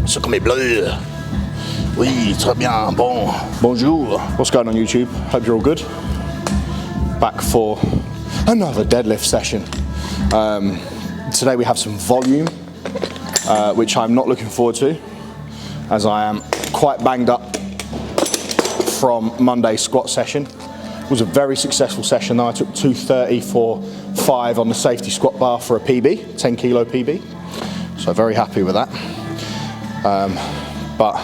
Suck mes bleus. Oui, très bien, bon. Bonjour. What's going on YouTube? Hope you're all good. Back for another deadlift session. Today we have some volume, which I'm not looking forward to, as I am quite banged up from Monday's squat session. It was a very successful session though. I took 230 for 5 on the safety squat bar for a PB, 10 kilo PB. So very happy with that. But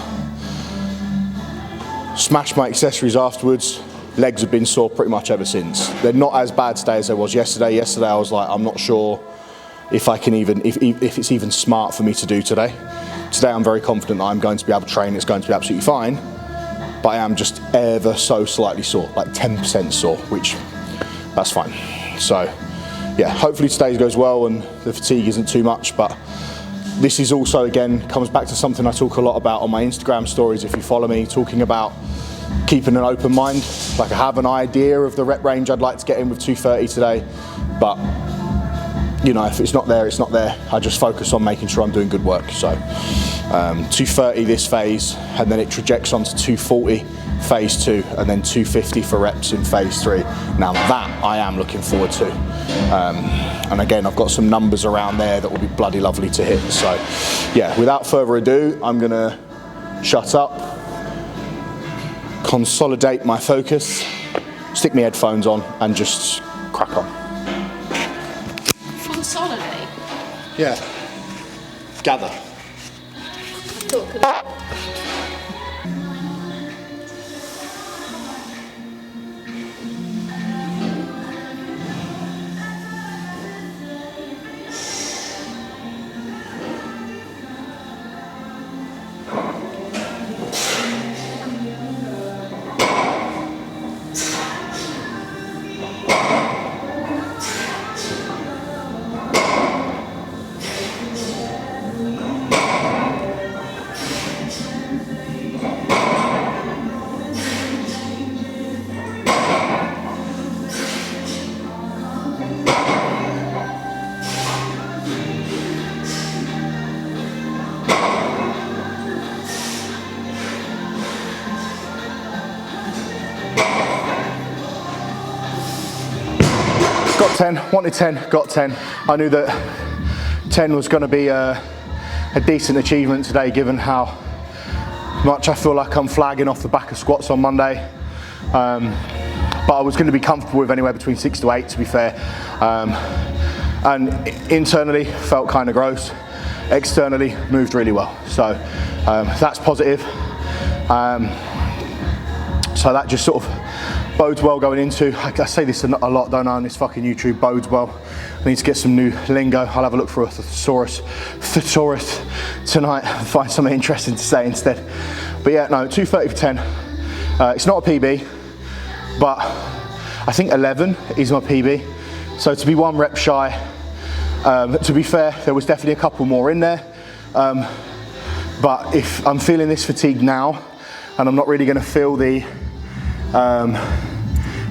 smashed my accessories afterwards. Legs have been sore pretty much ever since. They're not as bad today as they was yesterday. Yesterday I was like, I'm not sure if I can even, if it's even smart for me to do today. Today I'm very confident that I'm going to be able to train. It's going to be absolutely fine. But I am just ever so slightly sore, like 10% sore, which that's fine. So yeah, hopefully today goes well and the fatigue isn't too much, but this is also, again, comes back to something I talk a lot about on my Instagram stories if you follow me, talking about keeping an open mind. Like, I have an idea of the rep range I'd like to get in with 230 today, but you know, if it's not there, it's not there. I just focus on making sure I'm doing good work. So 230 this phase, and then it trajects onto 240 phase 2, and then 250 for reps in phase 3. Now that I am looking forward to. And again, I've got some numbers around there that will be bloody lovely to hit. So yeah, without further ado, I'm gonna shut up, consolidate my focus, stick my headphones on, and just crack on. Consolidate? Yeah. Gather. Talk about. Got 10, wanted 10, got 10. I knew that 10 was going to be a decent achievement today, given how much I feel like I'm flagging off the back of squats on Monday. But I was going to be comfortable with anywhere between 6 to 8, to be fair. And internally felt kind of gross. Externally moved really well. So that's positive. So that just sort of bodes well going into, I say this a lot, don't I, on this fucking YouTube, bodes well. I need to get some new lingo. I'll have a look for a thesaurus tonight and find something interesting to say instead. But yeah, no, 230 for 10. It's not a PB, but I think 11 is my PB. So to be 1 rep shy, to be fair, there was definitely a couple more in there. But if I'm feeling this fatigue now, and I'm not really gonna feel the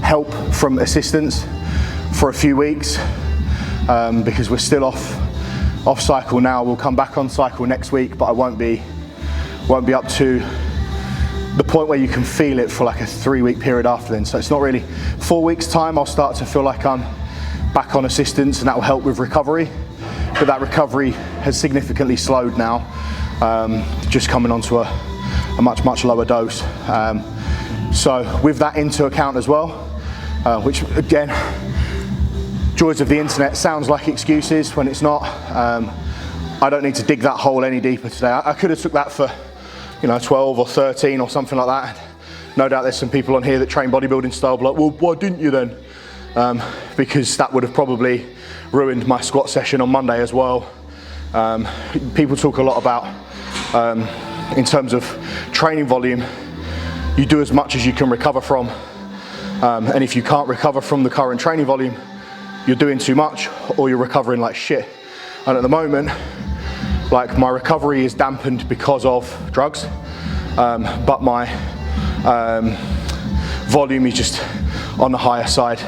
help from assistance for a few weeks, because we're still off cycle now. We'll come back on cycle next week, but I won't be up to the point where you can feel it for like a 3-week period after then. So it's not really 4 weeks time. I'll start to feel like I'm back on assistance, and that will help with recovery. But that recovery has significantly slowed now, just coming onto a much lower dose. So with that into account as well, which again, joys of the internet, sounds like excuses when it's not. I don't need to dig that hole any deeper today. I could have took that for, you know, 12 or 13 or something like that. No doubt there's some people on here that train bodybuilding style, but like, well, why didn't you then? Because that would have probably ruined my squat session on Monday as well. People talk a lot about, in terms of training volume, you do as much as you can recover from. And if you can't recover from the current training volume, you're doing too much or you're recovering like shit. And at the moment, like, my recovery is dampened because of drugs, but my volume is just on the higher side.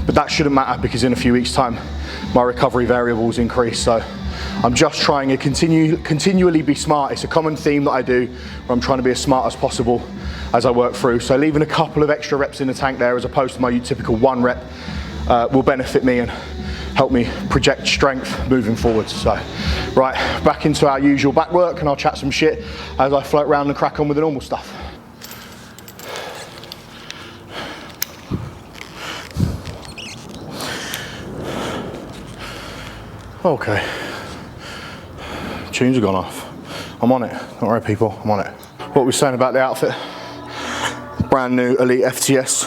But that shouldn't matter, because in a few weeks time, my recovery variables increase. So I'm just trying to continually be smart. It's a common theme that I do where I'm trying to be as smart as possible as I work through. So leaving a couple of extra reps in the tank there as opposed to my typical 1 rep will benefit me and help me project strength moving forward. So, right, back into our usual back work, and I'll chat some shit as I float around and crack on with the normal stuff. Okay, tunes have gone off. I'm on it, don't worry people, I'm on it. What we're saying about the outfit, brand new Elite FTS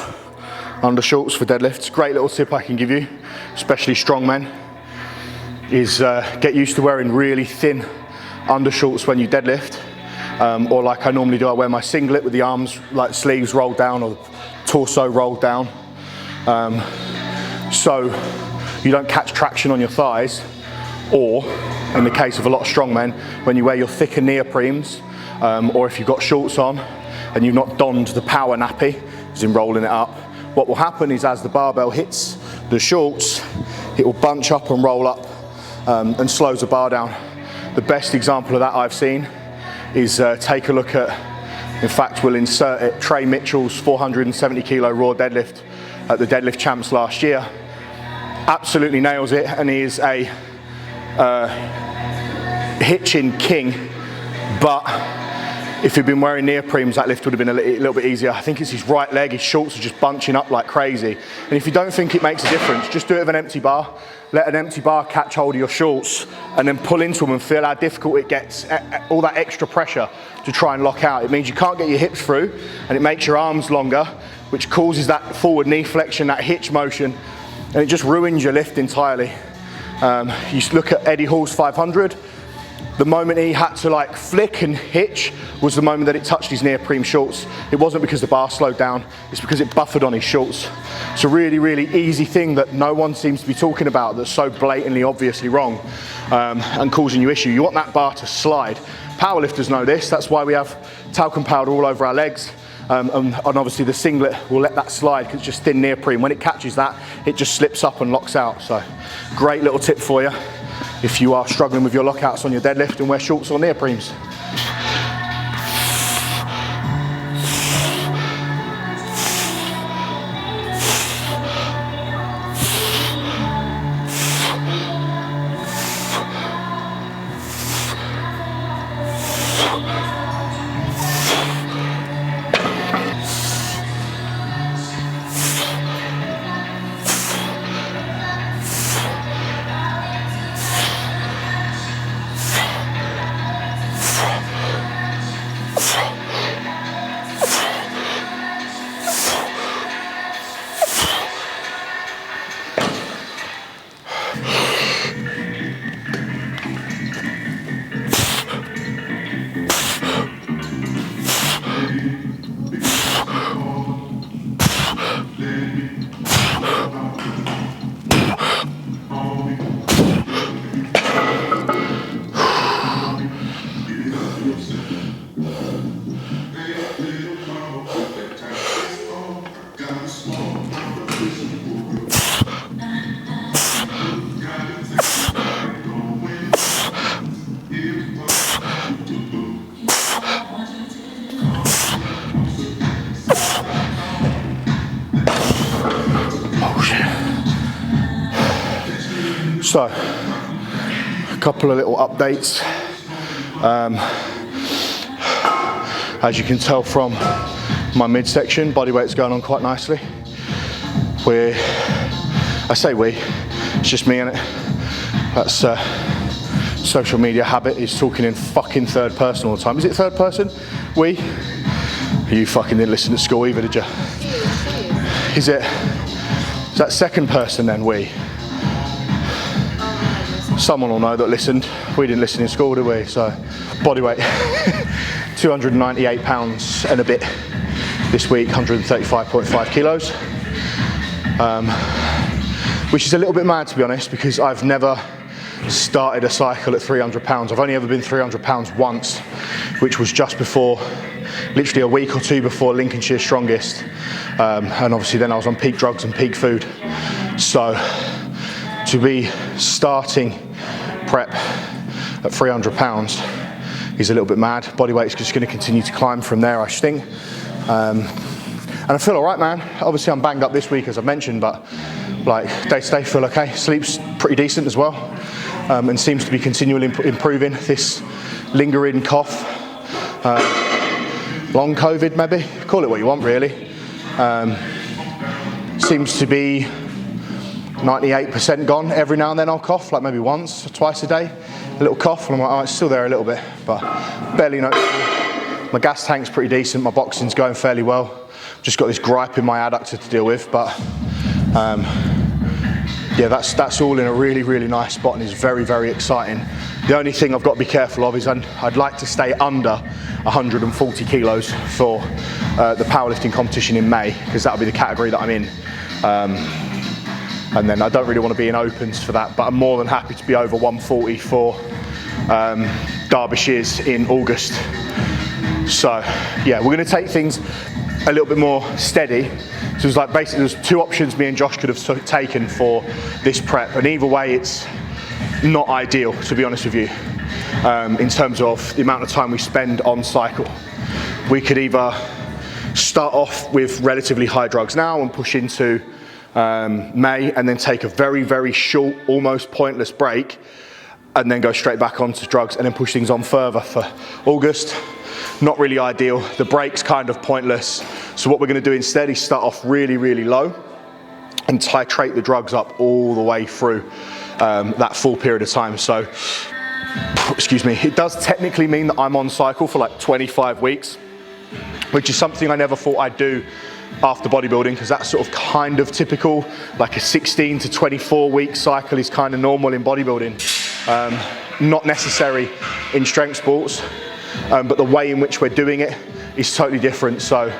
undershorts for deadlifts. Great little tip I can give you, especially strong men, is get used to wearing really thin undershorts when you deadlift, or like I normally do, I wear my singlet with the arms, like sleeves rolled down or torso rolled down, so you don't catch traction on your thighs. Or, in the case of a lot of strong men, when you wear your thicker neoprenes, or if you've got shorts on and you've not donned the power nappy, as in rolling it up, what will happen is as the barbell hits the shorts, it will bunch up and roll up and slows the bar down. The best example of that I've seen is take a look at, in fact we'll insert it, Trey Mitchell's 470 kilo raw deadlift at the Deadlift Champs last year. Absolutely nails it, and he is a hitching king, but if he'd been wearing neoprenes, that lift would have been a little bit easier. I think it's his right leg, his shorts are just bunching up like crazy. And if you don't think it makes a difference, just do it with an empty bar. Let an empty bar catch hold of your shorts and then pull into them and feel how difficult it gets, all that extra pressure to try and lock out. It means you can't get your hips through, and it makes your arms longer, which causes that forward knee flexion, that hitch motion, and it just ruins your lift entirely. You look at Eddie Hall's 500, the moment he had to like flick and hitch was the moment that it touched his neoprene shorts. It wasn't because the bar slowed down, it's because it buffered on his shorts. It's a really, really easy thing that no one seems to be talking about that's so blatantly, obviously wrong and causing you issue. You want that bar to slide. Powerlifters know this, that's why we have talcum powder all over our legs. And obviously the singlet will let that slide because it's just thin neoprene. When it catches that, it just slips up and locks out. So great little tip for you if you are struggling with your lockouts on your deadlift and wear shorts or neoprenes. So, a couple of little updates. As you can tell from my midsection, body weight's going on quite nicely. I say we, it's just me in it. That's social media habit is talking in fucking third person all the time. Is it third person? We? You fucking didn't listen to school either, did you? Is that second person then, we? Someone will know that listened. We didn't listen in school, did we? So, body weight, 298 pounds and a bit this week, 135.5 kilos. Which is a little bit mad, to be honest, because I've never started a cycle at 300 pounds. I've only ever been 300 pounds once, which was just before, literally a week or two before Lincolnshire's Strongest. And obviously then I was on peak drugs and peak food. So, to be starting prep at 300 pounds is a little bit mad. Body weight's just going to continue to climb from there, I think. And I feel all right, man. Obviously I'm banged up this week, as I mentioned, but like day to day feel okay. Sleep's pretty decent as well, and seems to be continually improving. This lingering cough, long COVID maybe, call it what you want really, seems to be 98% gone. Every now and then I'll cough, like maybe once or twice a day, a little cough, and I'm like, oh, it's still there a little bit, but barely noticeable. My gas tank's pretty decent, my boxing's going fairly well. Just got this gripe in my adductor to deal with, but yeah, that's all in a really, really nice spot and is very, very exciting. The only thing I've got to be careful of is I'd like to stay under 140 kilos for the powerlifting competition in May, because that'll be the category that I'm in. And then I don't really want to be in opens for that, but I'm more than happy to be over 140 for Derbyshire's in August. So yeah, we're going to take things a little bit more steady. So it was like basically there's two options me and Josh could have taken for this prep, and either way it's not ideal, to be honest with you, in terms of the amount of time we spend on cycle. We could either start off with relatively high drugs now and push into May, and then take a very, very short, almost pointless break, and then go straight back onto drugs and then push things on further for August. Not really ideal. The break's kind of pointless. So what we're going to do instead is start off really, really low and titrate the drugs up all the way through that full period of time. So, excuse me, it does technically mean that I'm on cycle for like 25 weeks, which is something I never thought I'd do after bodybuilding, because that's sort of kind of typical. Like a 16 to 24 week cycle is kind of normal in bodybuilding. Not necessary in strength sports. But the way in which we're doing it is totally different. So,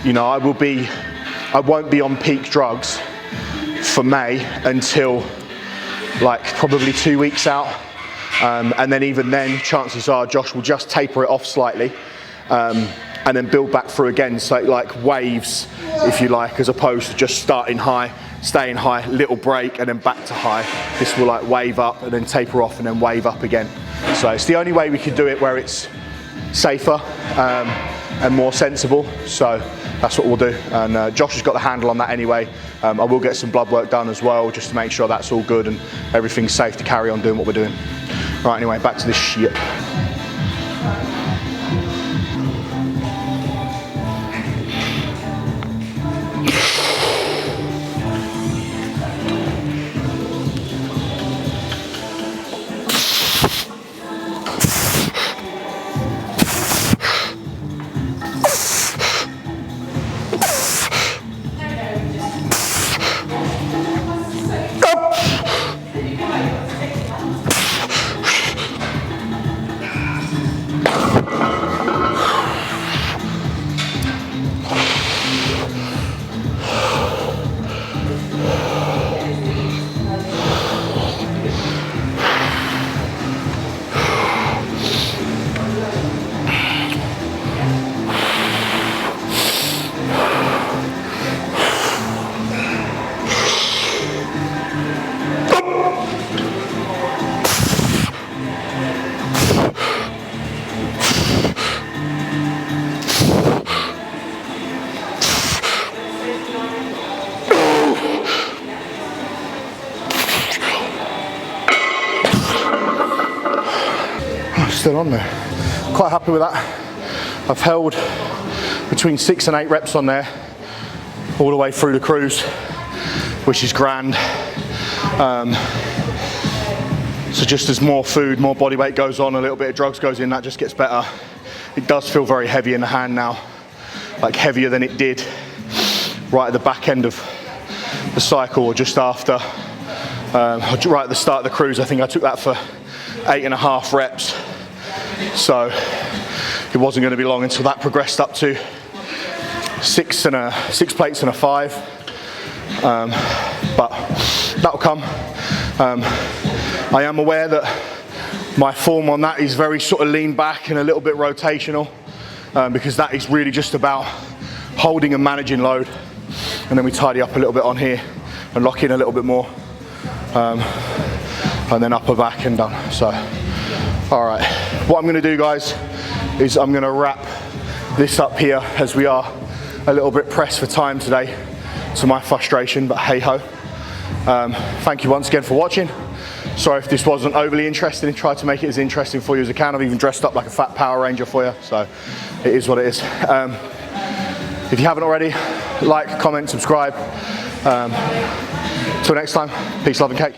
you know, I won't be on peak drugs for May until like probably 2 weeks out. And then even then, chances are Josh will just taper it off slightly and then build back through again. So like waves, if you like, as opposed to just starting high, staying high, little break, and then back to high. This will like wave up and then taper off and then wave up again. So it's the only way we can do it where it's safer and more sensible, so that's what we'll do. And Josh has got the handle on that anyway. I will get some blood work done as well, just to make sure that's all good and everything's safe to carry on doing what we're doing. Right, anyway, back to this shit. Still on there. Quite happy with that. I've held between 6 and 8 reps on there all the way through the cruise, which is grand. So just as more food, more body weight goes on, a little bit of drugs goes in, that just gets better. It does feel very heavy in the hand now, like heavier than it did right at the back end of the cycle, or just after, right at the start of the cruise. I think I took that for 8.5 reps. So it wasn't going to be long until that progressed up to 6 plates and a 5. But that'll come. I am aware that my form on that is very sort of lean back and a little bit rotational, because that is really just about holding and managing load, and then we tidy up a little bit on here and lock in a little bit more, and then upper back and done. So All right, what I'm gonna do, guys, is I'm gonna wrap this up here as we are a little bit pressed for time today, to my frustration, but hey ho. Thank you once again for watching. Sorry if this wasn't overly interesting. I tried to make it as interesting for you as I can. I've even dressed up like a fat Power Ranger for you, so it is what it is. If you haven't already, like, comment, subscribe. Till next time, peace, love and cake.